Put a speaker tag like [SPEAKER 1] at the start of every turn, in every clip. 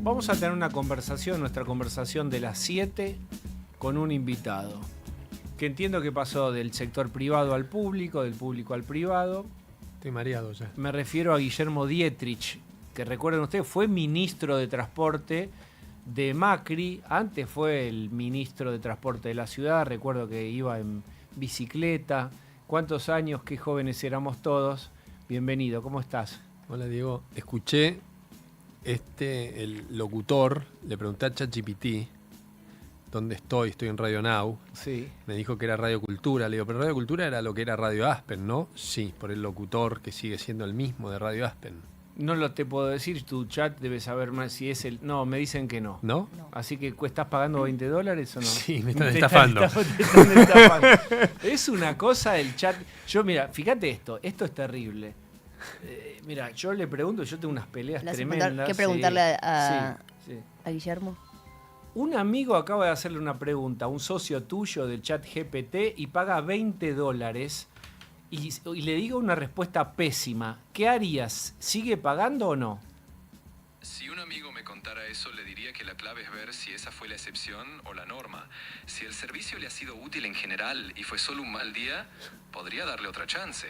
[SPEAKER 1] Vamos a tener una conversación, nuestra conversación de las 7, con un invitado, que entiendo que pasó del sector privado al público, del público al privado.
[SPEAKER 2] Estoy mareado ya.
[SPEAKER 1] Me refiero a Guillermo Dietrich, que recuerden ustedes, fue ministro de Transporte de Macri, antes fue el ministro de Transporte de la ciudad, recuerdo que iba en bicicleta. ¿Cuántos años? Qué jóvenes éramos todos. Bienvenido, ¿cómo estás?
[SPEAKER 2] Hola Diego, escuché el locutor, le pregunté a ChatGPT dónde estoy en Radio Now.
[SPEAKER 1] Sí.
[SPEAKER 2] Me dijo que era Radio Cultura, le digo, pero Radio Cultura era lo que era Radio Aspen, ¿no? Sí, por el locutor que sigue siendo el mismo de Radio Aspen.
[SPEAKER 1] No lo te puedo decir, tu chat debe saber más si es el... No, me dicen que no.
[SPEAKER 2] ¿No?
[SPEAKER 1] Así que ¿estás pagando $20 o no?
[SPEAKER 2] Sí, me están estafando.
[SPEAKER 1] Te están estafando. Es una cosa el chat... Yo, mira, fíjate esto es terrible. Mira, yo le pregunto, yo tengo unas peleas tremendas.
[SPEAKER 3] ¿Qué preguntarle
[SPEAKER 1] sí.
[SPEAKER 3] a Guillermo?
[SPEAKER 1] Un amigo acaba de hacerle una pregunta a un socio tuyo del chat GPT y paga $20 y le digo una respuesta pésima. ¿Qué harías? ¿Sigue pagando o no?
[SPEAKER 4] Si un amigo me contara eso, le diría que la clave es ver si esa fue la excepción o la norma. Si el servicio le ha sido útil en general y fue solo un mal día, podría darle otra chance.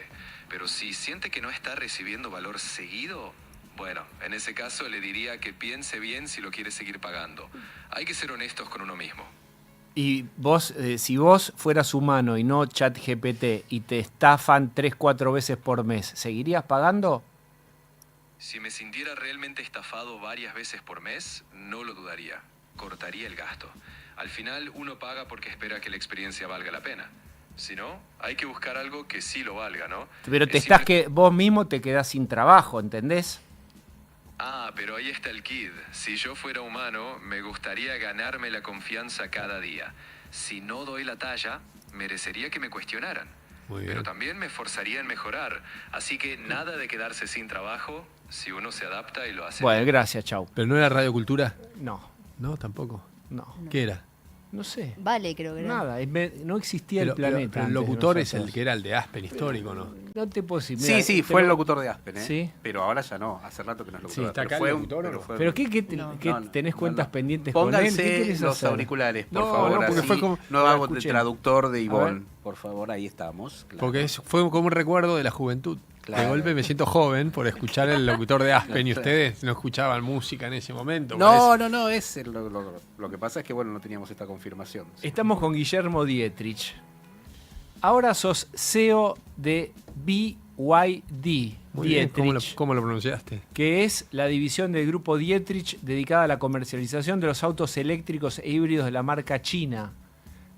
[SPEAKER 4] Pero si siente que no está recibiendo valor seguido, bueno, en ese caso le diría que piense bien si lo quiere seguir pagando. Hay que ser honestos con uno mismo.
[SPEAKER 1] Y vos, si vos fueras humano y no ChatGPT y te estafan 3-4 veces por mes, ¿seguirías pagando?
[SPEAKER 4] Si me sintiera realmente estafado varias veces por mes, no lo dudaría. Cortaría el gasto. Al final uno paga porque espera que la experiencia valga la pena. Si no, hay que buscar algo que sí lo valga, ¿no?
[SPEAKER 1] Pero vos mismo te quedás sin trabajo, ¿entendés?
[SPEAKER 4] Pero ahí está el quid. Si yo fuera humano, me gustaría ganarme la confianza cada día. Si no doy la talla, merecería que me cuestionaran.
[SPEAKER 2] Muy bien.
[SPEAKER 4] Pero también me esforzaría en mejorar. Así que nada de quedarse sin trabajo si uno se adapta y lo hace.
[SPEAKER 1] Bueno, gracias, chau.
[SPEAKER 2] ¿Pero no era Radio Cultura?
[SPEAKER 1] No,
[SPEAKER 2] No, tampoco.
[SPEAKER 1] no.
[SPEAKER 2] ¿Qué era?
[SPEAKER 1] No sé.
[SPEAKER 3] Vale, creo que era.
[SPEAKER 1] Nada, no existía el planeta.
[SPEAKER 2] Pero el
[SPEAKER 1] antes de
[SPEAKER 2] locutor es
[SPEAKER 1] nosotros.
[SPEAKER 2] el que era el de Aspen histórico, ¿no?
[SPEAKER 1] No te puedo decir. Mira,
[SPEAKER 5] Sí, fue el locutor de Aspen, ¿eh?
[SPEAKER 1] Sí.
[SPEAKER 5] Pero ahora ya no, hace rato que no es locutor.
[SPEAKER 2] Sí, ¿está acá
[SPEAKER 5] pero fue
[SPEAKER 2] el
[SPEAKER 5] un-
[SPEAKER 2] locutor o
[SPEAKER 5] pero
[SPEAKER 2] no?
[SPEAKER 5] fue-
[SPEAKER 1] ¿Pero qué
[SPEAKER 5] No,
[SPEAKER 1] tenés
[SPEAKER 5] no,
[SPEAKER 1] cuentas
[SPEAKER 5] no.
[SPEAKER 1] pendientes con él? ¿Qué
[SPEAKER 5] Pónganse
[SPEAKER 1] querés
[SPEAKER 5] los
[SPEAKER 1] hacer?
[SPEAKER 5] auriculares, por
[SPEAKER 2] No,
[SPEAKER 5] favor.
[SPEAKER 2] no, porque
[SPEAKER 5] así
[SPEAKER 2] fue como-
[SPEAKER 5] no
[SPEAKER 1] No,
[SPEAKER 5] hago de
[SPEAKER 1] escuchen.
[SPEAKER 5] traductor de
[SPEAKER 1] A
[SPEAKER 5] Ivonne.
[SPEAKER 1] ver.
[SPEAKER 5] Por favor, ahí estamos. Claro.
[SPEAKER 2] Porque fue como un recuerdo de la juventud.
[SPEAKER 5] Claro.
[SPEAKER 2] De golpe me siento joven por escuchar el locutor de Aspen y ustedes no escuchaban música en ese momento.
[SPEAKER 5] No, lo que pasa es que, bueno, no teníamos esta confirmación. Sí.
[SPEAKER 1] Estamos con Guillermo Dietrich. Ahora sos CEO de BYD
[SPEAKER 2] Muy bien,
[SPEAKER 1] Dietrich,
[SPEAKER 2] ¿cómo lo pronunciaste?
[SPEAKER 1] que es la división del grupo Dietrich dedicada a la comercialización de los autos eléctricos e híbridos de la marca china.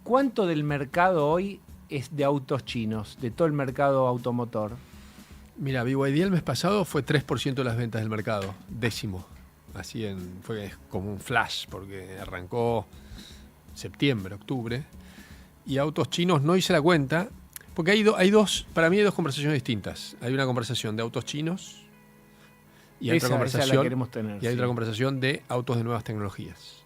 [SPEAKER 1] ¿Cuánto del mercado hoy es de autos chinos, de todo el mercado automotor?
[SPEAKER 2] Mira, BYD el mes pasado fue 3% de las ventas del mercado, décimo. Fue como un flash, porque arrancó septiembre, octubre. Y autos chinos no hice la cuenta, porque para mí hay dos conversaciones distintas. Hay una conversación de autos chinos y hay
[SPEAKER 1] Esa
[SPEAKER 2] otra
[SPEAKER 1] la
[SPEAKER 2] conversación,
[SPEAKER 1] queremos tener.
[SPEAKER 2] y hay
[SPEAKER 1] sí.
[SPEAKER 2] otra conversación de autos de nuevas tecnologías.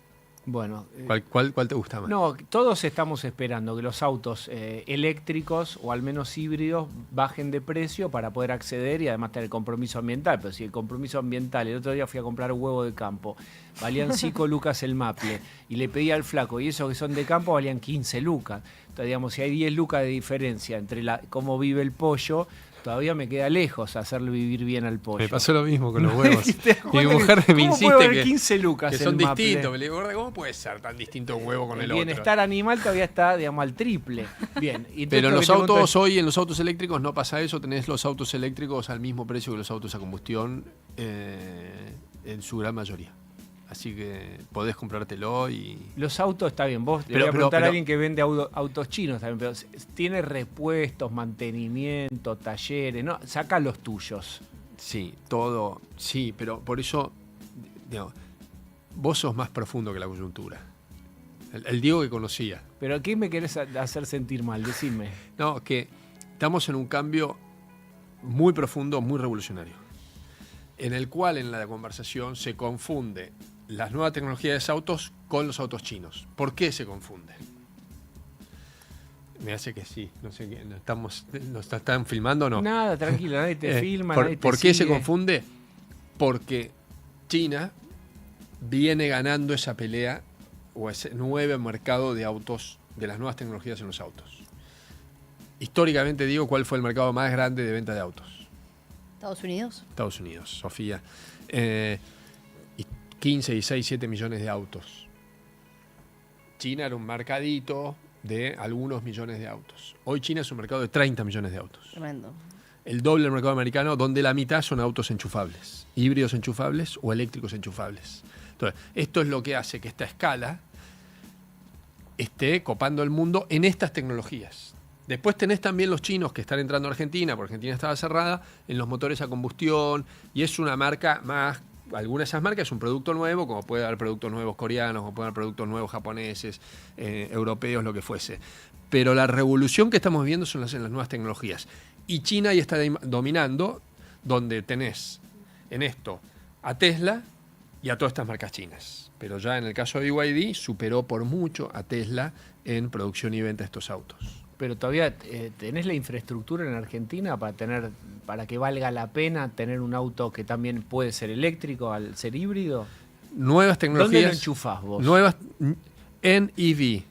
[SPEAKER 1] Bueno,
[SPEAKER 2] ¿Cuál te gusta más?
[SPEAKER 1] no, todos estamos esperando que los autos eléctricos o al menos híbridos bajen de precio para poder acceder y además tener compromiso ambiental. Pero si el compromiso ambiental, el otro día fui a comprar un huevo de campo, valían 5 lucas el maple y le pedí al flaco y esos que son de campo valían 15 lucas. Entonces, digamos, si hay 10 lucas de diferencia entre cómo vive el pollo, todavía me queda lejos hacerle vivir bien al pollo.
[SPEAKER 2] Me pasó lo mismo con los huevos.
[SPEAKER 1] ¿Te das
[SPEAKER 2] Mi
[SPEAKER 1] cuenta
[SPEAKER 2] mujer
[SPEAKER 1] que-
[SPEAKER 2] me
[SPEAKER 1] cómo
[SPEAKER 2] insiste
[SPEAKER 1] puede haber
[SPEAKER 2] que
[SPEAKER 1] 15 lucas
[SPEAKER 2] son
[SPEAKER 1] el maple?
[SPEAKER 2] distintos. Le digo, "Gorda, ¿cómo puede ser tan distinto un huevo con el
[SPEAKER 1] El
[SPEAKER 2] otro?"
[SPEAKER 1] bienestar animal todavía está, digamos, al triple. Bien. Y entonces
[SPEAKER 2] Pero en
[SPEAKER 1] lo
[SPEAKER 2] los
[SPEAKER 1] que te pregunto
[SPEAKER 2] autos
[SPEAKER 1] es-
[SPEAKER 2] hoy, en los autos eléctricos no pasa eso. Tenés los autos eléctricos al mismo precio que los autos a combustión en su gran mayoría. Así que podés comprártelo y...
[SPEAKER 1] Los autos, está bien, vos le
[SPEAKER 2] Pero-
[SPEAKER 1] voy a preguntar
[SPEAKER 2] pero-
[SPEAKER 1] a alguien que vende autos chinos también, pero tiene repuestos, mantenimiento, talleres, ¿no? Saca los tuyos.
[SPEAKER 2] Sí, todo. Sí, pero por eso, digamos, vos sos más profundo que la coyuntura. El Diego que conocía.
[SPEAKER 1] Pero ¿qué me querés hacer sentir mal? Decime.
[SPEAKER 2] No, que estamos en un cambio muy profundo, muy revolucionario, en el cual en la conversación se confunde las nuevas tecnologías de autos con los autos chinos. ¿Por qué se confunde? Me hace que sí, no sé qué, ¿nos están filmando o no?
[SPEAKER 1] Nada, tranquilo, nadie te filma, nadie te
[SPEAKER 2] ¿Por qué se
[SPEAKER 1] sigue.
[SPEAKER 2] confunde? Porque China viene ganando esa pelea o ese nuevo mercado de autos, de las nuevas tecnologías en los autos. Históricamente digo, ¿cuál fue el mercado más grande de venta de autos?
[SPEAKER 3] ¿Estados Unidos?
[SPEAKER 2] Estados Unidos, Sofía. 15, 16, 7 millones de autos. China era un mercadito de algunos millones de autos. Hoy China es un mercado de 30 millones de autos.
[SPEAKER 3] Tremendo.
[SPEAKER 2] El doble del mercado americano, donde la mitad son autos enchufables, híbridos enchufables o eléctricos enchufables. Entonces, esto es lo que hace que esta escala esté copando el mundo en estas tecnologías. Después tenés también los chinos que están entrando a Argentina, porque Argentina estaba cerrada, en los motores a combustión, y es una marca más, alguna de esas marcas es un producto nuevo, como puede haber productos nuevos coreanos, o puede haber productos nuevos japoneses, europeos, lo que fuese. Pero la revolución que estamos viendo son en las nuevas tecnologías. Y China ahí está dominando, donde tenés en esto a Tesla y a todas estas marcas chinas. Pero ya en el caso de BYD superó por mucho a Tesla en producción y venta de estos autos.
[SPEAKER 1] Pero todavía tenés la infraestructura en Argentina para que valga la pena tener un auto que también puede ser eléctrico al ser híbrido.
[SPEAKER 2] Nuevas tecnologías.
[SPEAKER 1] ¿Dónde lo enchufás vos?
[SPEAKER 2] Nuevas NEV,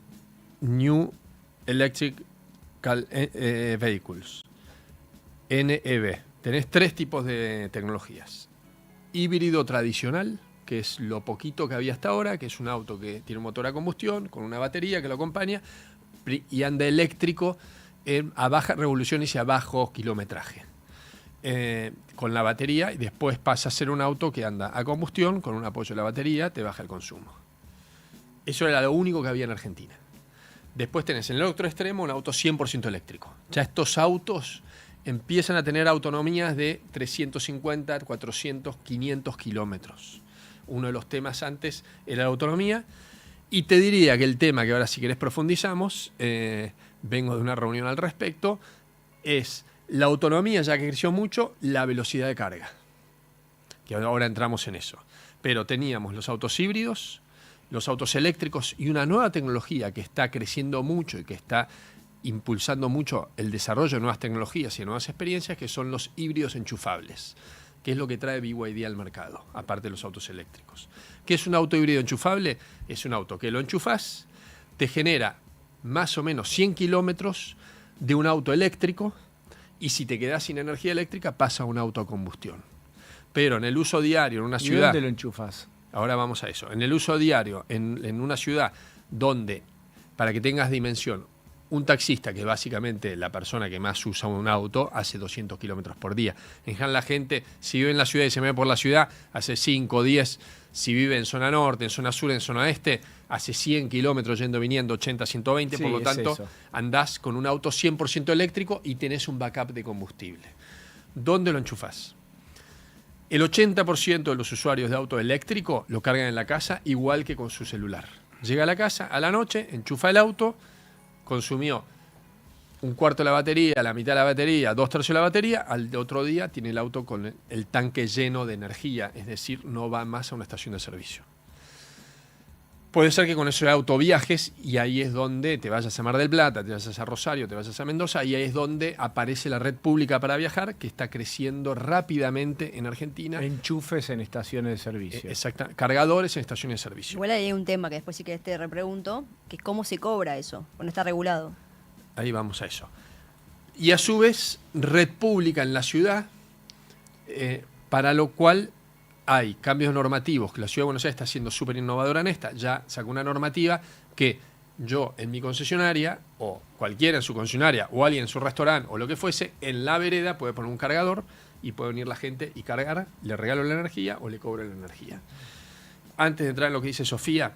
[SPEAKER 2] New Electric Vehicles. NEV. Tenés 3 tipos de tecnologías. Híbrido tradicional, que es lo poquito que había hasta ahora, que es un auto que tiene un motor a combustión con una batería que lo acompaña y anda eléctrico a baja revolución y a bajo kilometraje. Con la batería, y después pasa a ser un auto que anda a combustión, con un apoyo de la batería, te baja el consumo. Eso era lo único que había en Argentina. Después tenés en el otro extremo un auto 100% eléctrico. Ya estos autos empiezan a tener autonomías de 350, 400, 500 kilómetros. Uno de los temas antes era la autonomía. Y te diría que el tema que ahora si querés profundizamos, vengo de una reunión al respecto, es la autonomía, ya que creció mucho, la velocidad de carga. Que ahora entramos en eso. Pero teníamos los autos híbridos, los autos eléctricos y una nueva tecnología que está creciendo mucho y que está impulsando mucho el desarrollo de nuevas tecnologías y de nuevas experiencias, que son los híbridos enchufables, que es lo que trae BYD al mercado, aparte de los autos eléctricos. ¿Qué es un auto híbrido enchufable? Es un auto que lo enchufás, te genera más o menos 100 kilómetros de un auto eléctrico, y si te quedás sin energía eléctrica pasa a un auto a combustión. Pero en el uso diario, en una
[SPEAKER 1] ¿Y
[SPEAKER 2] ciudad...
[SPEAKER 1] dónde lo enchufás?
[SPEAKER 2] Ahora vamos a eso. En el uso diario, en una ciudad donde, para que tengas dimensión, un taxista, que es básicamente la persona que más usa un auto, hace 200 kilómetros por día. En general la gente, si vive en la ciudad y se mueve por la ciudad, hace 5, 10. Si vive en zona norte, en zona sur, en zona este, hace 100 kilómetros yendo, viniendo, 80, 120.
[SPEAKER 1] Sí,
[SPEAKER 2] por lo
[SPEAKER 1] es
[SPEAKER 2] tanto,
[SPEAKER 1] eso.
[SPEAKER 2] andás con un auto 100% eléctrico y tenés un backup de combustible. ¿Dónde lo enchufás? El 80% de los usuarios de auto eléctrico lo cargan en la casa, igual que con su celular. Llega a la casa, a la noche, enchufa el auto, consumió un cuarto de la batería, la mitad de la batería, 2/3 de la batería, al otro día tiene el auto con el tanque lleno de energía, es decir, no va más a una estación de servicio. Puede ser que con ese auto viajes y ahí es donde te vayas a Mar del Plata, te vayas a Rosario, te vayas a Mendoza, y ahí es donde aparece la red pública para viajar, que está creciendo rápidamente en Argentina.
[SPEAKER 1] Enchufes en estaciones de servicio.
[SPEAKER 2] Exacto, cargadores en estaciones de servicio.
[SPEAKER 3] Igual hay un tema que después sí que te repregunto, que es cómo se cobra eso, cuando está regulado.
[SPEAKER 2] Ahí vamos a eso. Y a su vez, red pública en la ciudad, para lo cual hay cambios normativos, que la Ciudad de Buenos Aires está siendo súper innovadora en esta. Ya sacó una normativa que yo en mi concesionaria, o cualquiera en su concesionaria, o alguien en su restaurante, o lo que fuese, en la vereda puede poner un cargador y puede venir la gente y cargar, le regalo la energía o le cobro la energía. Antes de entrar en lo que dice Sofía,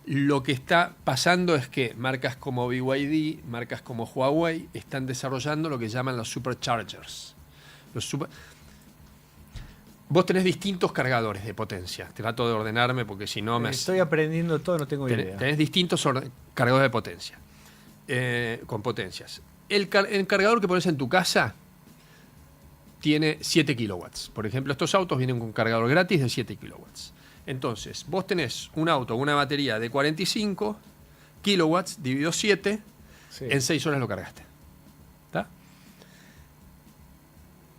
[SPEAKER 2] lo que está pasando es que marcas como BYD, marcas como Huawei, están desarrollando lo que llaman los superchargers. Vos tenés distintos cargadores de potencia. Trato de ordenarme porque si no me...
[SPEAKER 1] Estoy aprendiendo todo, no tengo idea.
[SPEAKER 2] Tenés distintos cargadores de potencia, con potencias. El cargador que pones en tu casa tiene 7 kilowatts. Por ejemplo, estos autos vienen con un cargador gratis de 7 kilowatts. Entonces, vos tenés un auto con una batería de 45 kilowatts dividido 7,
[SPEAKER 1] Sí.
[SPEAKER 2] en 6 horas lo cargaste. ¿Está?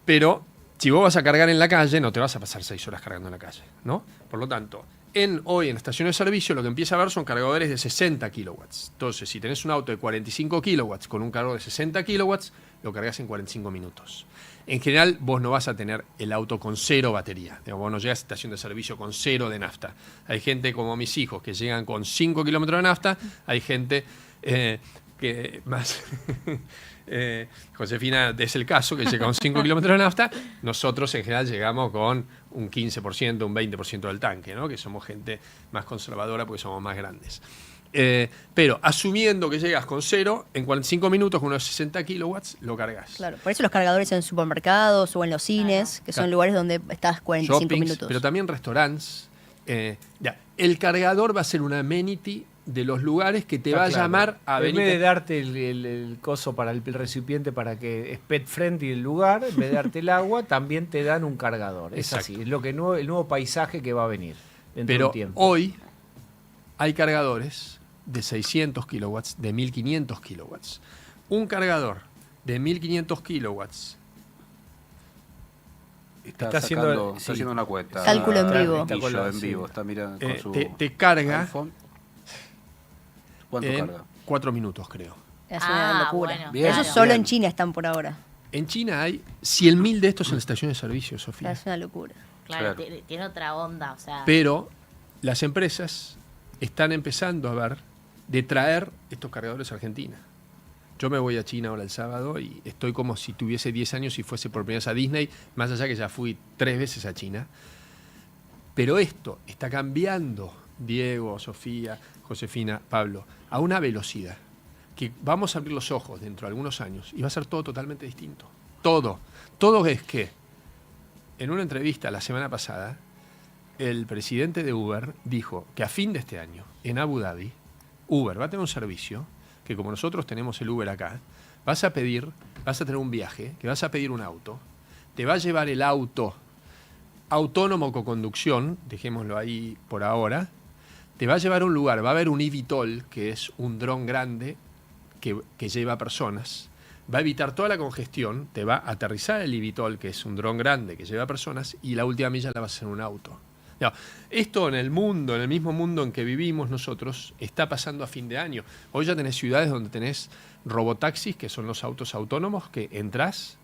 [SPEAKER 2] Pero si vos vas a cargar en la calle, no te vas a pasar 6 horas cargando en la calle, ¿no? Por lo tanto, Hoy en estaciones de servicio lo que empieza a ver son cargadores de 60 kilowatts. Entonces, si tenés un auto de 45 kilowatts con un cargador de 60 kilowatts, lo cargas en 45 minutos. En general, vos no vas a tener el auto con 0 batería. Digamos, vos no llegas a estación de servicio con 0 de nafta. Hay gente como mis hijos que llegan con 5 kilómetros de nafta. Hay gente que más... Josefina es el caso, que llega con 5 kilómetros de nafta. Nosotros en general llegamos con un 15%, un 20% del tanque, ¿no? Que somos gente más conservadora porque somos más grandes. Pero asumiendo que llegas con 0, en 45 minutos con unos 60 kilowatts lo cargas.
[SPEAKER 3] Claro, por eso los cargadores en supermercados o en los cines, que son lugares donde estás 45
[SPEAKER 2] Shoppings,
[SPEAKER 3] minutos.
[SPEAKER 2] pero también restaurantes. El cargador va a ser una amenity de los lugares que te va a llamar a venir.
[SPEAKER 1] En vez de darte el coso para el recipiente para que es pet friendly el lugar, en vez de darte el agua, también te dan un cargador. Es
[SPEAKER 2] Exacto.
[SPEAKER 1] así, es lo que el nuevo paisaje que va a venir dentro de un tiempo.
[SPEAKER 2] Hoy hay cargadores de 600 kilowatts, de 1500 kilowatts. Un cargador de 1500 kilowatts.
[SPEAKER 5] Está
[SPEAKER 1] haciendo
[SPEAKER 5] una cuenta.
[SPEAKER 3] Cálculo en vivo.
[SPEAKER 5] Está
[SPEAKER 1] Está
[SPEAKER 5] en vivo. Está mirando con su
[SPEAKER 2] te carga
[SPEAKER 5] iPhone. ¿Cuánto
[SPEAKER 2] en
[SPEAKER 5] carga?
[SPEAKER 2] 4 minutos, creo.
[SPEAKER 3] Es una locura.
[SPEAKER 6] Bueno,
[SPEAKER 5] Bien.
[SPEAKER 3] Eso
[SPEAKER 6] claro.
[SPEAKER 3] solo
[SPEAKER 5] Bien.
[SPEAKER 3] en China están por ahora.
[SPEAKER 2] En China hay 100.000 de estos en la estación de servicio, Sofía.
[SPEAKER 3] Es una locura.
[SPEAKER 6] Claro,
[SPEAKER 5] Claro.
[SPEAKER 6] tiene otra onda, o sea.
[SPEAKER 2] Pero las empresas están empezando a ver de traer estos cargadores a Argentina. Yo me voy a China ahora el sábado y estoy como si tuviese 10 años y fuese por primera vez a Disney, más allá que ya fui 3 veces a China. Pero esto está cambiando, Diego, Sofía, Josefina, Pablo, a una velocidad que vamos a abrir los ojos dentro de algunos años y va a ser todo totalmente distinto. Todo. Todo es que, en una entrevista la semana pasada, el presidente de Uber dijo que a fin de este año, en Abu Dhabi, Uber va a tener un servicio que, como nosotros tenemos el Uber acá, vas a tener un viaje, que vas a pedir un auto, te va a llevar el auto autónomo con conducción, dejémoslo ahí por ahora, te va a llevar a un lugar, va a haber un eVTOL, que es un dron grande que lleva personas, va a evitar toda la congestión, te va a aterrizar el eVTOL, que es un dron grande que lleva personas, y la última milla la va a hacer un auto. No, esto en el mundo, en el mismo mundo en que vivimos nosotros, está pasando a fin de año. Hoy ya tenés ciudades donde tenés robotaxis, que son los autos autónomos, que entras,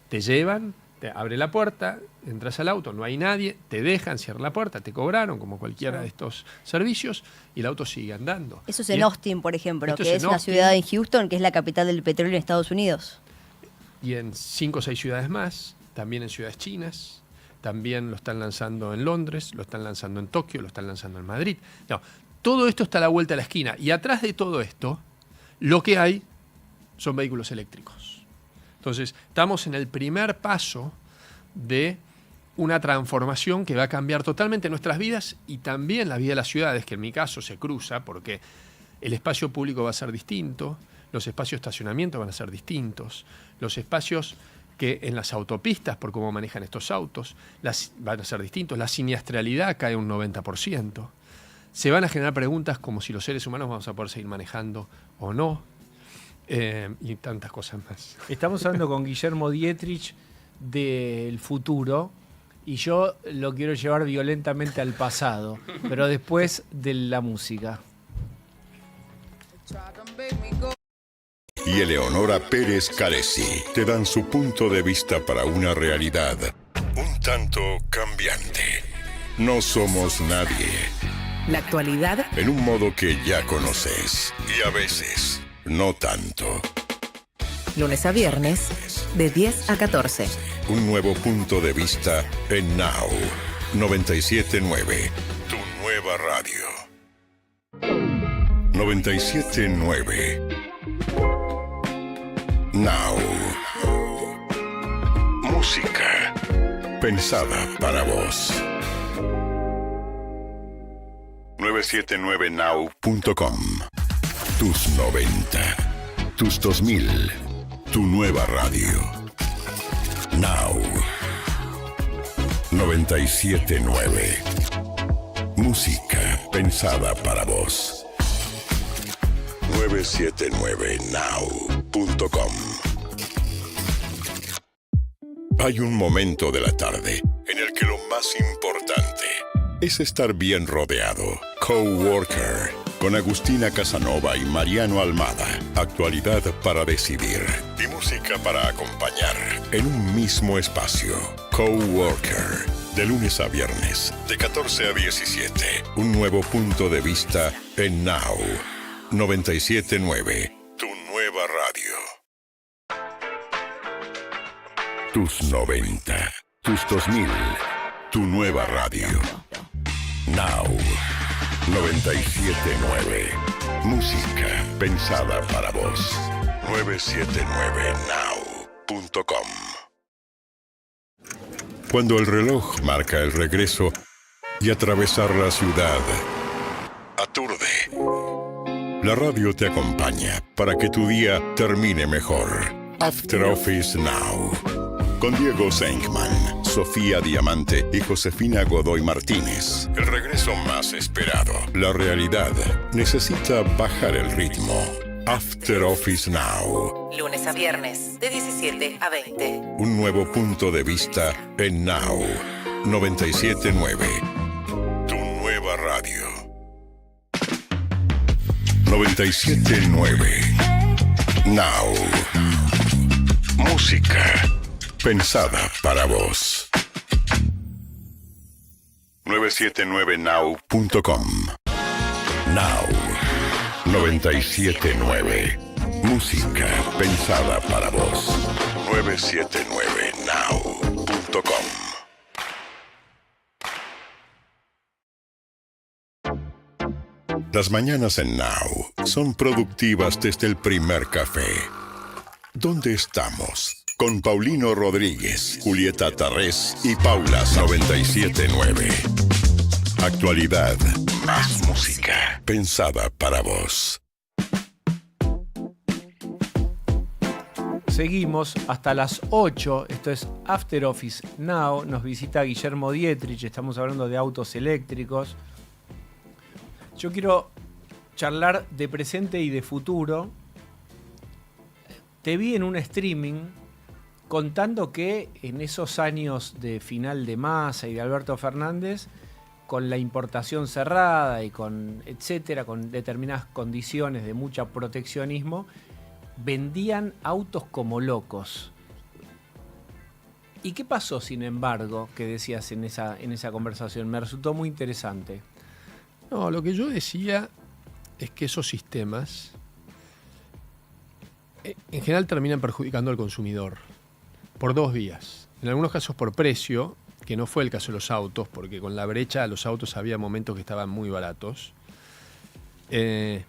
[SPEAKER 2] te llevan, te abre la puerta, entras al auto, no hay nadie, te dejan, cierran la puerta, te cobraron, como cualquiera de estos servicios, y el auto sigue andando.
[SPEAKER 3] Eso es
[SPEAKER 2] Y
[SPEAKER 3] en Austin, por ejemplo,
[SPEAKER 2] esto
[SPEAKER 3] que es
[SPEAKER 2] en
[SPEAKER 3] una
[SPEAKER 2] Austin.
[SPEAKER 3] ciudad en Houston, que es la capital del petróleo en Estados Unidos.
[SPEAKER 2] Y en 5 o 6 ciudades más, también en ciudades chinas, también lo están lanzando en Londres, lo están lanzando en Tokio, lo están lanzando en Madrid. No, todo esto está a la vuelta de la esquina. Y atrás de todo esto, lo que hay son vehículos eléctricos. Entonces, estamos en el primer paso de una transformación que va a cambiar totalmente nuestras vidas y también la vida de las ciudades, que en mi caso se cruza porque el espacio público va a ser distinto, los espacios de estacionamiento van a ser distintos, los espacios que en las autopistas, por cómo manejan estos autos, van a ser distintos, la siniestralidad cae un 90%. Se van a generar preguntas como si los seres humanos vamos a poder seguir manejando o no, y tantas cosas más.
[SPEAKER 1] Estamos hablando con Guillermo Dietrich del futuro y yo lo quiero llevar violentamente al pasado, pero después de la música.
[SPEAKER 7] Y Eleonora Pérez Caresi te dan su punto de vista para una realidad un tanto cambiante. No somos nadie,
[SPEAKER 8] La actualidad
[SPEAKER 7] en un modo que ya conoces, y a veces no tanto.
[SPEAKER 8] lunes a viernes, de 10 a 14.
[SPEAKER 7] Un nuevo punto de vista en Now 97.9, tu nueva radio. 97.9 Now. Música pensada para vos. 979now.com. Tus 90, tus 2000, tu nueva radio. Now 97.9. Música pensada para vos. 979now.com. Hay un momento de la tarde en el que lo más importante es estar bien rodeado. Coworker, con Agustina Casanova y Mariano Almada. Actualidad para decidir y música para acompañar en un mismo espacio. Coworker, de lunes a viernes, de 14 a 17. Un nuevo punto de vista en Now 97.9, tu nueva radio. Tus 90, tus 2000, tu nueva radio. Now 97.9. Música pensada para vos. 979now.com. Cuando el reloj marca el regreso y atravesar la ciudad aturde, la radio te acompaña para que tu día termine mejor. After Office Now. Con Diego Senkman, Sofía Diamante y Josefina Godoy Martínez. El regreso más esperado. La realidad necesita bajar el ritmo. After Office Now.
[SPEAKER 8] Lunes a viernes, de 17 a 20.
[SPEAKER 7] Un nuevo punto de vista en Now 97.9. Tu nueva radio. 97.9. Now. Música pensada para vos. 979now.com. Now 97.9. Música pensada para vos. 979now.com. Las mañanas en Now son productivas desde el primer café. ¿Dónde estamos? Con Paulino Rodríguez, Julieta Tarrés y Paula 97.9. Actualidad, más música pensada para vos.
[SPEAKER 1] Seguimos hasta las 8. Esto es After Office Now. Nos visita Guillermo Dietrich. Estamos hablando de autos eléctricos. Yo quiero charlar de presente y de futuro. Te vi en un streaming contando que en esos años de final de Massa y de Alberto Fernández, con la importación cerrada y con etcétera, con determinadas condiciones de mucho proteccionismo, vendían autos como locos. ¿Y qué pasó, sin embargo, que decías en esa conversación? Me resultó muy interesante.
[SPEAKER 2] No, lo que yo decía es que esos sistemas en general terminan perjudicando al consumidor por dos vías. En algunos casos por precio, que no fue el caso de los autos, porque con la brecha los autos había momentos que estaban muy baratos. Y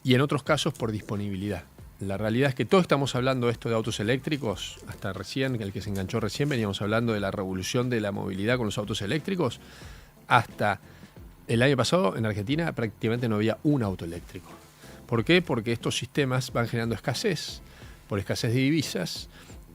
[SPEAKER 2] en otros casos por disponibilidad. La realidad es que todos estamos hablando de esto de autos eléctricos, hasta recién, el que se enganchó recién, veníamos hablando de la revolución de la movilidad con los autos eléctricos. Hasta el año pasado en Argentina prácticamente no había un auto eléctrico. ¿Por qué? Porque estos sistemas van generando escasez, por escasez de divisas.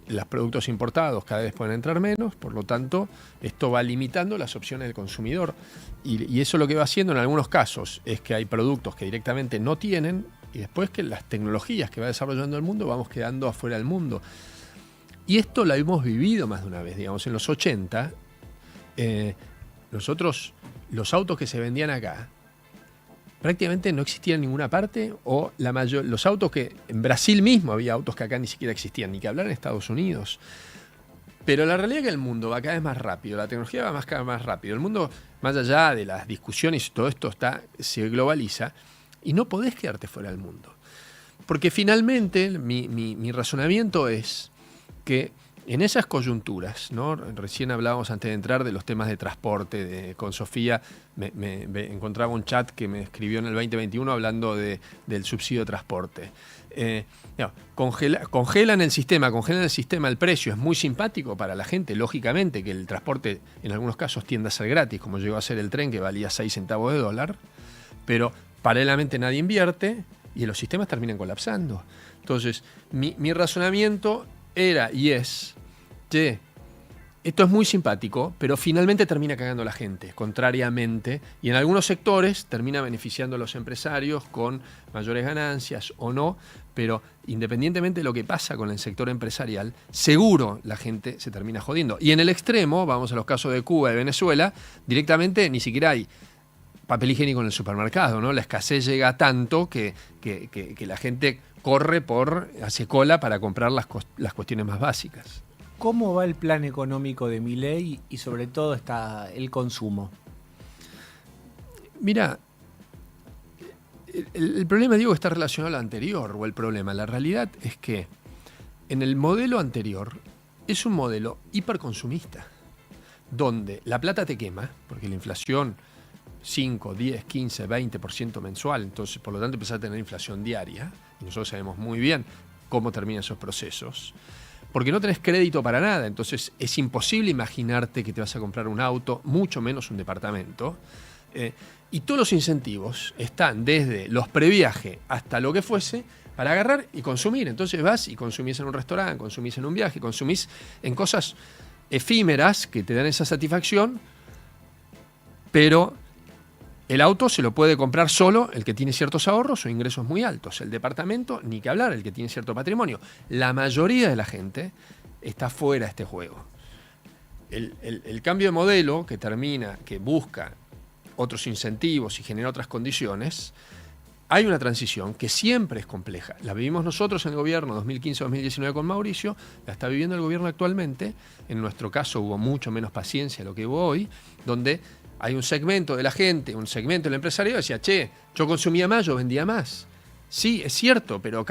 [SPEAKER 2] Los productos importados cada vez pueden entrar menos, por lo tanto, esto va limitando las opciones del consumidor. Y eso lo que va haciendo en algunos casos es que hay productos que directamente no tienen, y después que las tecnologías que va desarrollando el mundo vamos quedando afuera del mundo. Y esto lo hemos vivido más de una vez. Digamos, en los 80, nosotros, los autos que se vendían acá, prácticamente no existían en ninguna parte, o los autos que en Brasil mismo había autos que acá ni siquiera existían, ni que hablar en Estados Unidos. Pero la realidad es que el mundo va cada vez más rápido, la tecnología va cada vez más rápido. El mundo, más allá de las discusiones y todo esto, se globaliza y no podés quedarte fuera del mundo. Porque finalmente mi razonamiento es que en esas coyunturas, ¿no? Recién hablábamos antes de entrar de los temas de transporte, con Sofía me encontraba un chat que me escribió en el 2021 hablando del subsidio de transporte. Congelan el sistema, el precio, es muy simpático para la gente, lógicamente que el transporte en algunos casos tiende a ser gratis, como llegó a ser el tren que valía 6 centavos de dólar, pero paralelamente nadie invierte y los sistemas terminan colapsando. Entonces, mi razonamiento era y es que Esto es muy simpático, pero finalmente termina cagando a la gente, contrariamente, y en algunos sectores termina beneficiando a los empresarios con mayores ganancias o no, pero independientemente de lo que pasa con el sector empresarial, seguro la gente se termina jodiendo. Y en el extremo, vamos a los casos de Cuba y Venezuela, directamente ni siquiera hay papel higiénico en el supermercado, ¿no? La escasez llega tanto que la gente hace cola para comprar las cuestiones más básicas.
[SPEAKER 1] ¿Cómo va el plan económico de Milei y sobre todo está el consumo?
[SPEAKER 2] Mira, el problema, digo, está relacionado al anterior, o el problema. La realidad es que en el modelo anterior es un modelo hiperconsumista, donde la plata te quema, porque la inflación 5, 10, 15, 20% mensual, entonces por lo tanto empezás a tener inflación diaria, y nosotros sabemos muy bien cómo terminan esos procesos. Porque no tenés crédito para nada, entonces es imposible imaginarte que te vas a comprar un auto, mucho menos un departamento. Y todos los incentivos están desde los previajes hasta lo que fuese para agarrar y consumir. Entonces vas y consumís en un restaurante, consumís en un viaje, consumís en cosas efímeras que te dan esa satisfacción, pero el auto se lo puede comprar solo el que tiene ciertos ahorros o ingresos muy altos. El departamento, ni que hablar, el que tiene cierto patrimonio. La mayoría de la gente está fuera de este juego. El cambio de modelo que busca otros incentivos y genera otras condiciones, hay una transición que siempre es compleja. La vivimos nosotros en el gobierno 2015-2019 con Mauricio, la está viviendo el gobierno actualmente. En nuestro caso hubo mucho menos paciencia de lo que hubo hoy, donde hay un segmento de la gente, un segmento del empresario que decía, che, yo consumía más, yo vendía más. Sí, es cierto, pero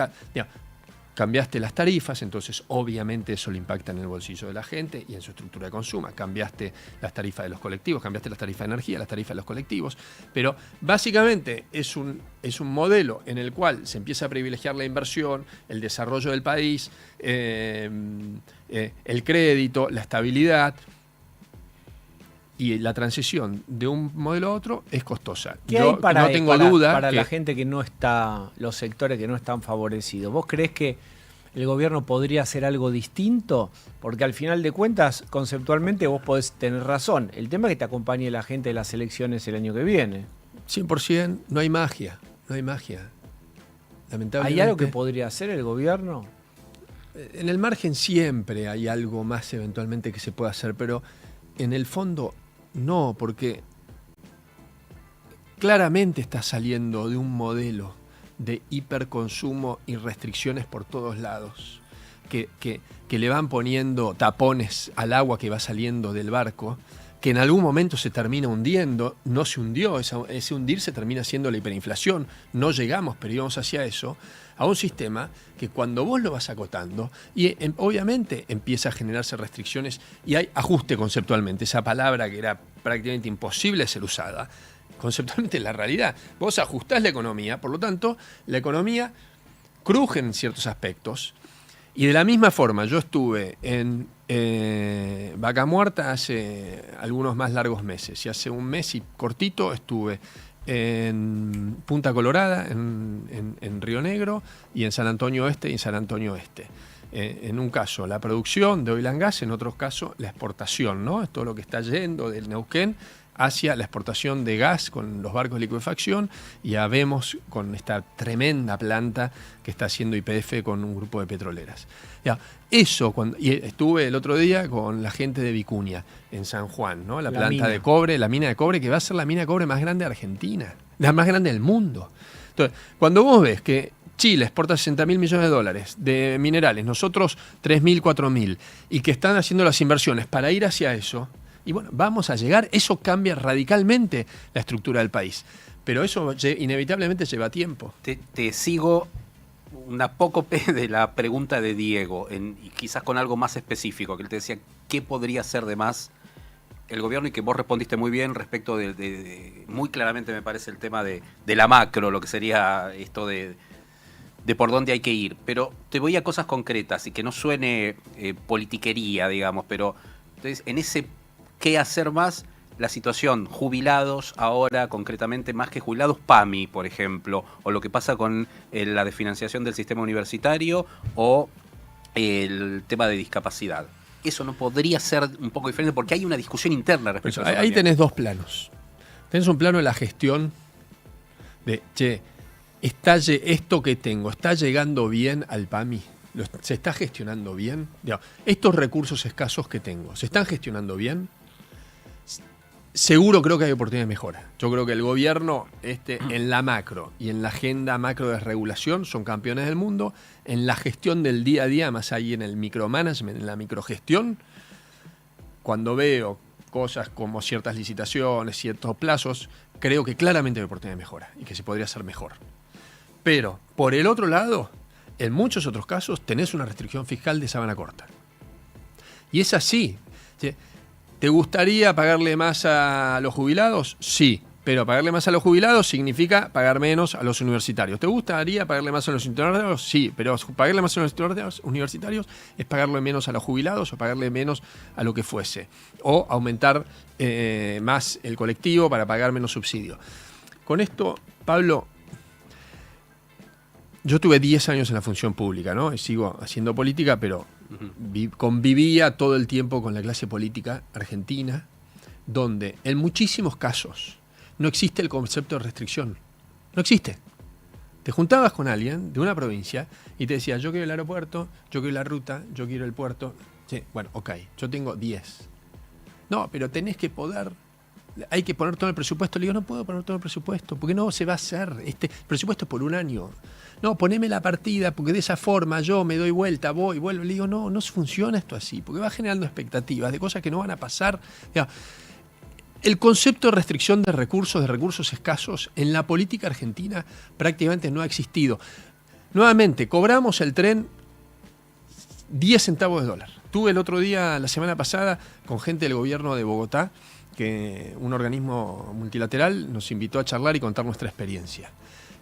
[SPEAKER 2] cambiaste las tarifas, entonces obviamente eso le impacta en el bolsillo de la gente y en su estructura de consumo. Cambiaste las tarifas de los colectivos, cambiaste las tarifas de energía, las tarifas de los colectivos. Pero básicamente es un modelo en el cual se empieza a privilegiar la inversión, el desarrollo del país, el crédito, la estabilidad. Y la transición de un modelo a otro es costosa.
[SPEAKER 1] Yo no tengo duda para
[SPEAKER 2] que
[SPEAKER 1] la gente que no está, los sectores que no están favorecidos. ¿Vos creés que el gobierno podría hacer algo distinto? Porque al final de cuentas, conceptualmente vos podés tener razón. El tema es que te acompañe la gente de las elecciones el año que viene.
[SPEAKER 2] 100%, no hay magia, lamentablemente.
[SPEAKER 1] ¿Hay algo que podría hacer el gobierno?
[SPEAKER 2] En el margen siempre hay algo más eventualmente que se pueda hacer, pero en el fondo no, porque claramente está saliendo de un modelo de hiperconsumo y restricciones por todos lados, que le van poniendo tapones al agua que va saliendo del barco, que en algún momento se termina hundiendo, no se hundió, ese hundirse termina siendo la hiperinflación, no llegamos, pero íbamos hacia eso, a un sistema que cuando vos lo vas acotando, y obviamente empieza a generarse restricciones y hay ajuste conceptualmente, esa palabra que era prácticamente imposible de ser usada, conceptualmente en la realidad. Vos ajustás la economía, por lo tanto, la economía cruje en ciertos aspectos, y de la misma forma yo estuve en Vaca Muerta hace algunos más largos meses, y hace un mes y cortito estuve en Punta Colorada, en Río Negro, y en San Antonio Oeste y en San Antonio Este. En un caso la producción de oil and gas, en otro caso la exportación, ¿no? Es todo lo que está yendo del Neuquén hacia la exportación de gas con los barcos de liquefacción, y ya vemos con esta tremenda planta que está haciendo YPF con un grupo de petroleras. Ya, eso, y estuve el otro día con la gente de Vicuña, en San Juan, ¿no? La planta de cobre, la mina de cobre, que va a ser la mina de cobre más grande de Argentina, la más grande del mundo. Entonces, cuando vos ves que Chile exporta 60.000 millones de dólares de minerales, nosotros 3.000, 4.000, y que están haciendo las inversiones para ir hacia eso, y bueno, vamos a llegar, eso cambia radicalmente la estructura del país. Pero eso inevitablemente lleva tiempo.
[SPEAKER 5] Te sigo una poco de la pregunta de Diego, y quizás con algo más específico, que él te decía, ¿qué podría hacer de más el gobierno? Y que vos respondiste muy bien respecto muy claramente me parece el tema de la macro, lo que sería esto de por dónde hay que ir. Pero te voy a cosas concretas y que no suene politiquería, digamos, pero entonces en ese qué hacer más, la situación jubilados ahora, concretamente más que jubilados, PAMI, por ejemplo, o lo que pasa con la desfinanciación del sistema universitario o el tema de discapacidad. eso no podría ser un poco diferente, porque hay una discusión interna respecto a eso.
[SPEAKER 2] Ahí
[SPEAKER 5] también.
[SPEAKER 2] tenés dos planos. Tenés un plano de la gestión de, che, esto que tengo, ¿está llegando bien al PAMI? ¿Se está gestionando bien? Digamos, estos recursos escasos que tengo, ¿se están gestionando bien? Seguro creo que hay oportunidad de mejora. Yo creo que el gobierno en la macro y en la agenda macro de regulación son campeones del mundo. En la gestión del día a día, más ahí en el micromanagement, en la microgestión, cuando veo cosas como ciertas licitaciones, ciertos plazos, creo que claramente hay oportunidad de mejora y que se podría hacer mejor. Pero, por el otro lado, en muchos otros casos tenés una restricción fiscal de sábana corta. Y es así. ¿Te gustaría pagarle más a los jubilados? Sí, pero pagarle más a los jubilados significa pagar menos a los universitarios. ¿Te gustaría pagarle más a los universitarios? Sí, pero pagarle más a los universitarios es pagarle menos a los jubilados o pagarle menos a lo que fuese. O aumentar más el colectivo para pagar menos subsidio. Con esto, Pablo, yo tuve 10 años en la función pública, ¿no? Y sigo haciendo política, pero convivía todo el tiempo con la clase política argentina, donde en muchísimos casos no existe el concepto de restricción. No existe. Te juntabas con alguien de una provincia y te decía, yo quiero el aeropuerto, yo quiero la ruta, yo quiero el puerto. Sí, bueno, ok, yo tengo 10. No, pero tenés que poder... Hay que poner todo el presupuesto. Le digo, no puedo poner todo el presupuesto, porque no se va a hacer. Este presupuesto es por un año. No, poneme la partida, porque de esa forma yo me doy vuelta, voy, vuelvo. Le digo, no funciona esto así, porque va generando expectativas de cosas que no van a pasar. El concepto de restricción de recursos escasos, en la política argentina prácticamente no ha existido. Nuevamente, cobramos el tren 10 centavos de dólar. Tuve el otro día, la semana pasada, con gente del gobierno de Bogotá, que un organismo multilateral nos invitó a charlar y contar nuestra experiencia.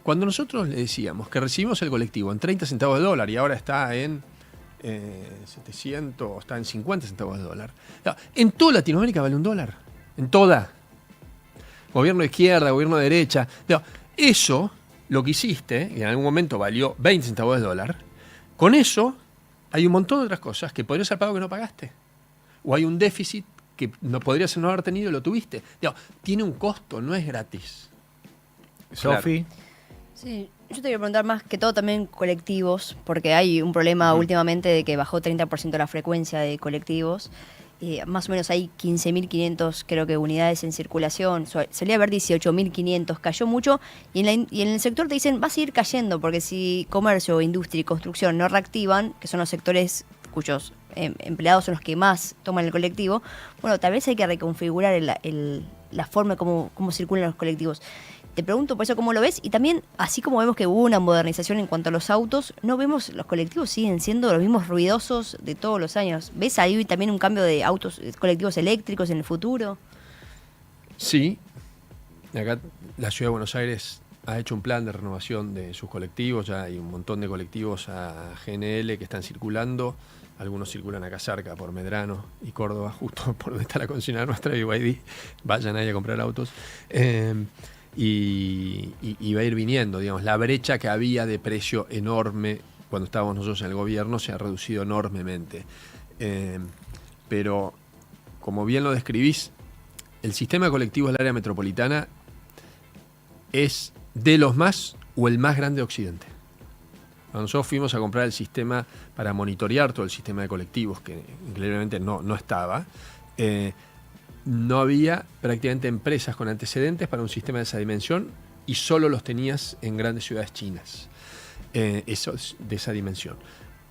[SPEAKER 2] Cuando nosotros le decíamos que recibimos el colectivo en 30 centavos de dólar y ahora está en 700, está en 50 centavos de dólar, en toda Latinoamérica vale $1. En toda. Gobierno de izquierda, gobierno de derecha. Eso, lo que hiciste, y en algún momento valió 20 centavos de dólar, con eso hay un montón de otras cosas que podrías haber pagado que no pagaste. O hay un déficit que no podrías no haber tenido y lo tuviste. Tiene un costo, no es gratis.
[SPEAKER 1] Sofi.
[SPEAKER 3] Sí, yo te voy a preguntar más que todo también colectivos, porque hay un problema últimamente de que bajó 30% la frecuencia de colectivos. Más o menos hay 15.500 creo que unidades en circulación, solía haber 18.500, cayó mucho y en el sector te dicen va a seguir cayendo porque si comercio, industria y construcción no reactivan, que son los sectores cuyos empleados son los que más toman el colectivo, bueno, tal vez hay que reconfigurar la forma como circulan los colectivos. Te pregunto por eso cómo lo ves y también, así como vemos que hubo una modernización en cuanto a los autos, no vemos los colectivos siguen siendo los mismos ruidosos de todos los años. ¿Ves ahí también un cambio de autos, colectivos eléctricos en el futuro?
[SPEAKER 2] Sí. Acá la Ciudad de Buenos Aires ha hecho un plan de renovación de sus colectivos. Ya hay un montón de colectivos a GNL que están circulando. Algunos circulan acá cerca, por Medrano y Córdoba, justo por donde está la concesionaria nuestra BYD. Vayan ahí a comprar autos. Y va a ir viniendo, digamos, la brecha que había de precio enorme cuando estábamos nosotros en el gobierno se ha reducido enormemente. Pero, como bien lo describís, el sistema de colectivos del área metropolitana es de los más o el más grande de Occidente. Cuando nosotros fuimos a comprar el sistema para monitorear todo el sistema de colectivos, que increíblemente no estaba, no había prácticamente empresas con antecedentes para un sistema de esa dimensión y solo los tenías en grandes ciudades chinas, de esa dimensión.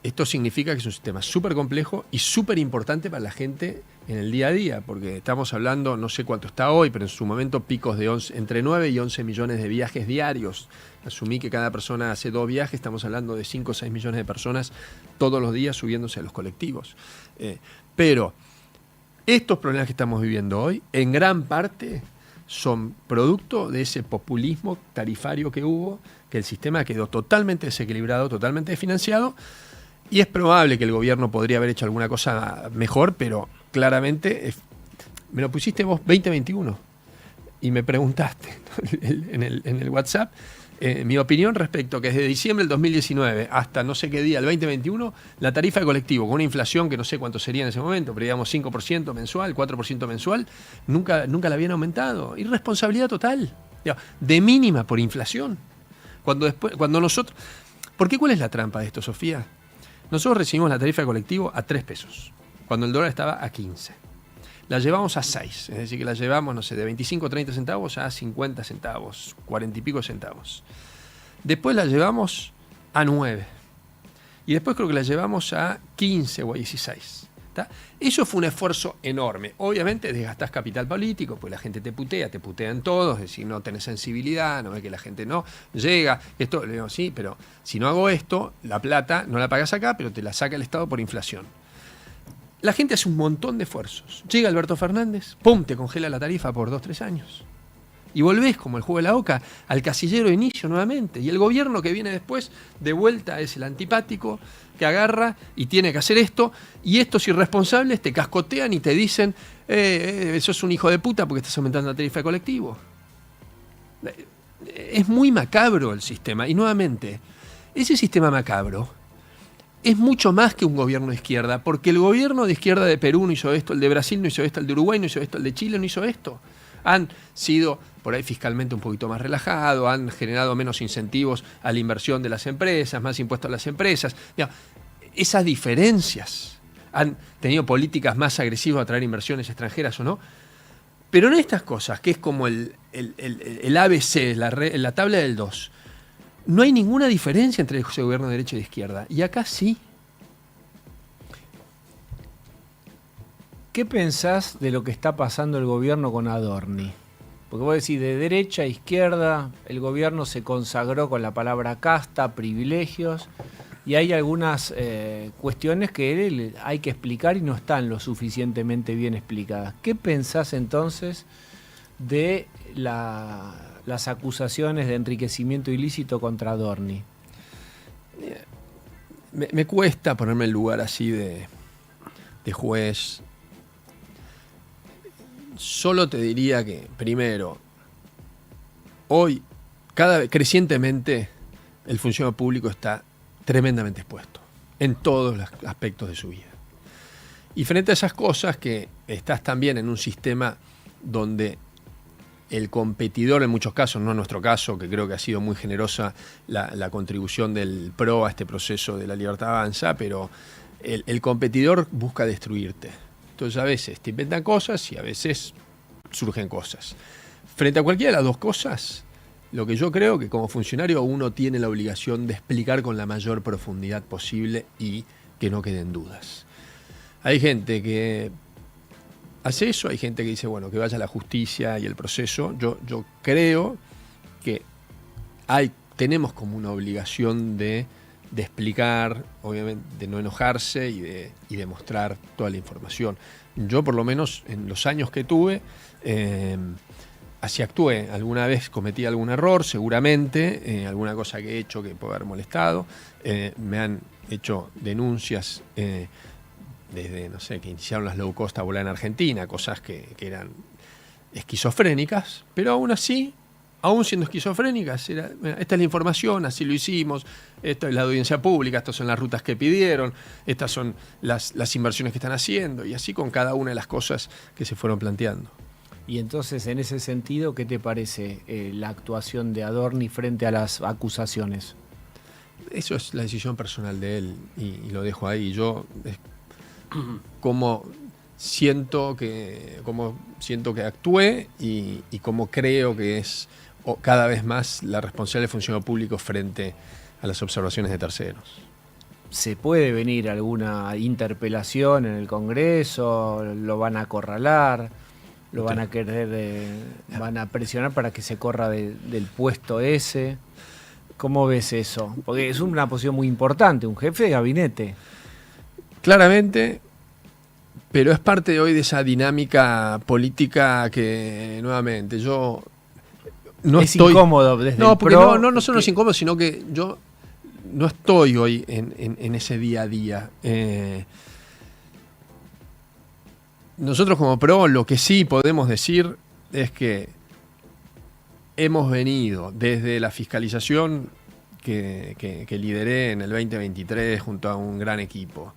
[SPEAKER 2] Esto significa que es un sistema súper complejo y súper importante para la gente en el día a día, porque estamos hablando, no sé cuánto está hoy, pero en su momento picos de entre 9 y 11 millones de viajes diarios. Asumí que cada persona hace 2 viajes, estamos hablando de 5 o 6 millones de personas todos los días subiéndose a los colectivos. Pero estos problemas que estamos viviendo hoy, en gran parte, son producto de ese populismo tarifario que hubo, que el sistema quedó totalmente desequilibrado, totalmente desfinanciado, y es probable que el gobierno podría haber hecho alguna cosa mejor, pero claramente me lo pusiste vos 2021 y me preguntaste en el WhatsApp mi opinión respecto a que desde diciembre del 2019 hasta no sé qué día, el 2021, la tarifa de colectivo, con una inflación que no sé cuánto sería en ese momento, pero digamos 5% mensual, 4% mensual, nunca la habían aumentado. Irresponsabilidad total. De mínima por inflación. Cuando nosotros... ¿Por qué? ¿Cuál es la trampa de esto, Sofía? Nosotros recibimos la tarifa de colectivo a 3 pesos, cuando el dólar estaba a 15. La llevamos a 6, es decir, que la llevamos, no sé, de 25 o 30 centavos a 50 centavos, 40 y pico centavos. Después la llevamos a 9. Y después creo que la llevamos a 15 o a 16. ¿Tá? Eso fue un esfuerzo enorme. Obviamente desgastás capital político, pues la gente te putean todos, es decir, no tenés sensibilidad, no ves que la gente no llega. Esto, le digo, sí, pero si no hago esto, la plata no la pagas acá, pero te la saca el Estado por inflación. La gente hace un montón de esfuerzos. Llega Alberto Fernández, ¡pum!, te congela la tarifa por 2-3 años. Y volvés, como el juego de la oca, al casillero de inicio nuevamente. Y el gobierno que viene después, de vuelta, es el antipático, que agarra y tiene que hacer esto. Y estos irresponsables te cascotean y te dicen, sos un hijo de puta porque estás aumentando la tarifa de colectivo. Es muy macabro el sistema. Y nuevamente, ese sistema macabro es mucho más que un gobierno de izquierda, porque el gobierno de izquierda de Perú no hizo esto, el de Brasil no hizo esto, el de Uruguay no hizo esto, el de Chile no hizo esto. Han sido por ahí fiscalmente un poquito más relajados, han generado menos incentivos a la inversión de las empresas, más impuestos a las empresas. Esas diferencias han tenido políticas más agresivas a traer inversiones extranjeras o no. Pero en estas cosas, que es como el ABC, la tabla del 2, no hay ninguna diferencia entre ese gobierno de derecha y de izquierda. Y acá sí.
[SPEAKER 1] ¿Qué pensás de lo que está pasando el gobierno con Adorni? Porque vos decís, de derecha a izquierda, el gobierno se consagró con la palabra casta, privilegios, y hay algunas cuestiones que hay que explicar y no están lo suficientemente bien explicadas. ¿Qué pensás entonces de las acusaciones de enriquecimiento ilícito contra Adorni?
[SPEAKER 2] Me cuesta ponerme en lugar así de juez. Solo te diría que, primero, hoy, cada vez crecientemente, el funcionario público está tremendamente expuesto en todos los aspectos de su vida. Y frente a esas cosas, que estás también en un sistema donde el competidor, en muchos casos, no en nuestro caso, que creo que ha sido muy generosa la contribución del PRO a este proceso de La Libertad Avanza, pero el competidor busca destruirte. Entonces a veces te inventan cosas y a veces surgen cosas. Frente a cualquiera de las dos cosas, lo que yo creo que como funcionario uno tiene la obligación de explicar con la mayor profundidad posible y que no queden dudas. Hay gente que hace eso, hay gente que dice, bueno, que vaya a la justicia y el proceso. Yo creo que tenemos como una obligación de explicar, obviamente, de no enojarse y de mostrar toda la información. Yo, por lo menos, en los años que tuve, así actué. Alguna vez cometí algún error, seguramente, alguna cosa que he hecho que puede haber molestado. Me han hecho denuncias desde, no sé, que iniciaron las low cost a volar en Argentina, cosas que eran esquizofrénicas, pero aún así, aún siendo esquizofrénicas, esta es la información, así lo hicimos, esta es la audiencia pública, estas son las rutas que pidieron, estas son las inversiones que están haciendo, y así con cada una de las cosas que se fueron planteando.
[SPEAKER 1] Y entonces, en ese sentido, ¿qué te parece la actuación de Adorni frente a las acusaciones?
[SPEAKER 2] Eso es la decisión personal de él, y lo dejo ahí. Yo, como siento que actué y como creo que es cada vez más la responsabilidad del funcionario público frente a las observaciones de terceros.
[SPEAKER 1] ¿Se puede venir alguna interpelación en el Congreso? ¿Lo van a acorralar? ¿Lo van a querer, van a presionar para que se corra del puesto ese? ¿Cómo ves eso? Porque es una posición muy importante, un jefe de gabinete.
[SPEAKER 2] Claramente, pero es parte de hoy de esa dinámica política que, nuevamente, yo no
[SPEAKER 1] es
[SPEAKER 2] estoy...
[SPEAKER 1] incómodo desde
[SPEAKER 2] no,
[SPEAKER 1] el
[SPEAKER 2] porque
[SPEAKER 1] PRO.
[SPEAKER 2] no solo es incómodo, sino que yo no estoy hoy en ese día a día. Nosotros como PRO lo que sí podemos decir es que hemos venido desde la fiscalización que lideré en el 2023 junto a un gran equipo,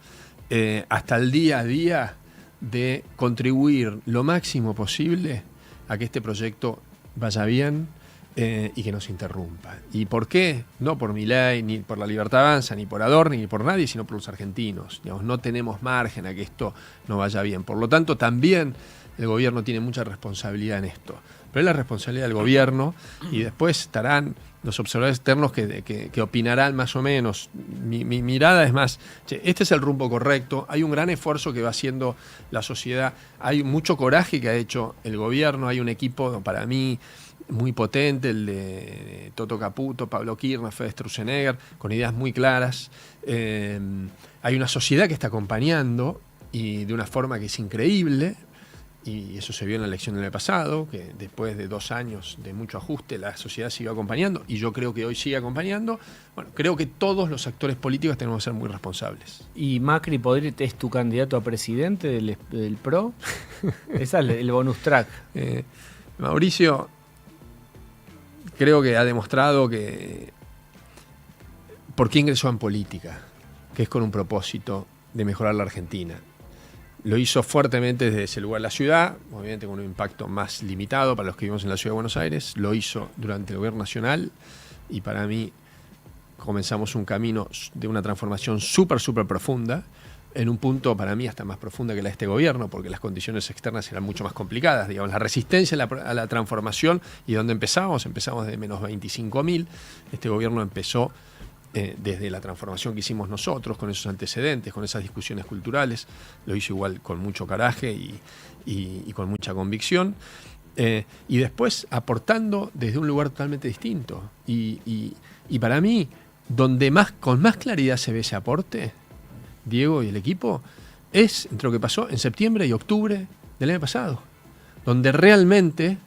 [SPEAKER 2] hasta el día a día de contribuir lo máximo posible a que este proyecto vaya bien y que no se interrumpa. ¿Y por qué? No por Milei, ni por La Libertad Avanza, ni por Adorni, ni por nadie, sino por los argentinos. Digamos, no tenemos margen a que esto no vaya bien. Por lo tanto, también el gobierno tiene mucha responsabilidad en esto. Pero es la responsabilidad del gobierno y después estarán los observadores externos que opinarán más o menos. Mi mirada es más, este es el rumbo correcto, hay un gran esfuerzo que va haciendo la sociedad, hay mucho coraje que ha hecho el gobierno, hay un equipo para mí muy potente, el de Toto Caputo, Pablo Kirchner, Fede Stroessner, con ideas muy claras. Hay una sociedad que está acompañando y de una forma que es increíble. Y eso se vio en la elección del año pasado, que después de 2 años de mucho ajuste la sociedad siguió acompañando y yo creo que hoy sigue acompañando. Bueno, creo que todos los actores políticos tenemos que ser muy responsables.
[SPEAKER 1] ¿Y Macri es tu candidato a presidente del PRO? Ese es el bonus track.
[SPEAKER 2] Mauricio creo que ha demostrado que por qué ingresó en política, que es con un propósito de mejorar la Argentina. Lo hizo fuertemente desde ese lugar de la ciudad, obviamente con un impacto más limitado para los que vivimos en la ciudad de Buenos Aires. Lo hizo durante el gobierno nacional y para mí comenzamos un camino de una transformación súper profunda, en un punto para mí hasta más profunda que la de este gobierno, porque las condiciones externas eran mucho más complicadas. Digamos, la resistencia a la transformación y donde empezamos de menos 25.000. Este gobierno empezó desde la transformación que hicimos nosotros, con esos antecedentes, con esas discusiones culturales, lo hizo igual con mucho coraje y con mucha convicción, y después aportando desde un lugar totalmente distinto. Y para mí, donde con más claridad se ve ese aporte, Diego y el equipo, es entre lo que pasó en septiembre y octubre del año pasado, donde realmente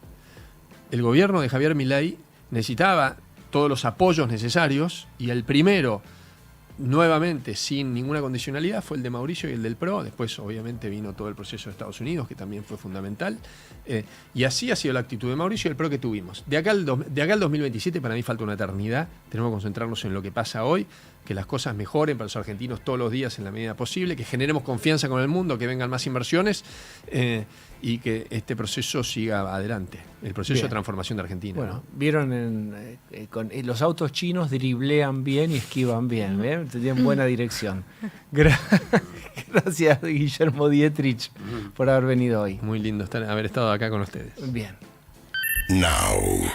[SPEAKER 2] el gobierno de Javier Milei necesitaba todos los apoyos necesarios, y el primero, nuevamente, sin ninguna condicionalidad, fue el de Mauricio y el del PRO. Después, obviamente, vino todo el proceso de Estados Unidos, que también fue fundamental. Y así ha sido la actitud de Mauricio y el PRO que tuvimos. De acá al 2027, para mí falta una eternidad. Tenemos que concentrarnos en lo que pasa hoy, que las cosas mejoren para los argentinos todos los días en la medida posible, que generemos confianza con el mundo, que vengan más inversiones y que este proceso siga adelante, el proceso de transformación de Argentina.
[SPEAKER 1] Bueno,
[SPEAKER 2] ¿no?
[SPEAKER 1] vieron los autos chinos driblean bien y esquivan bien, ¿ven? Tienen buena dirección. Gracias, Guillermo Dietrich, por haber venido hoy.
[SPEAKER 2] Muy lindo haber estado acá con ustedes.
[SPEAKER 1] Bien.
[SPEAKER 7] Now.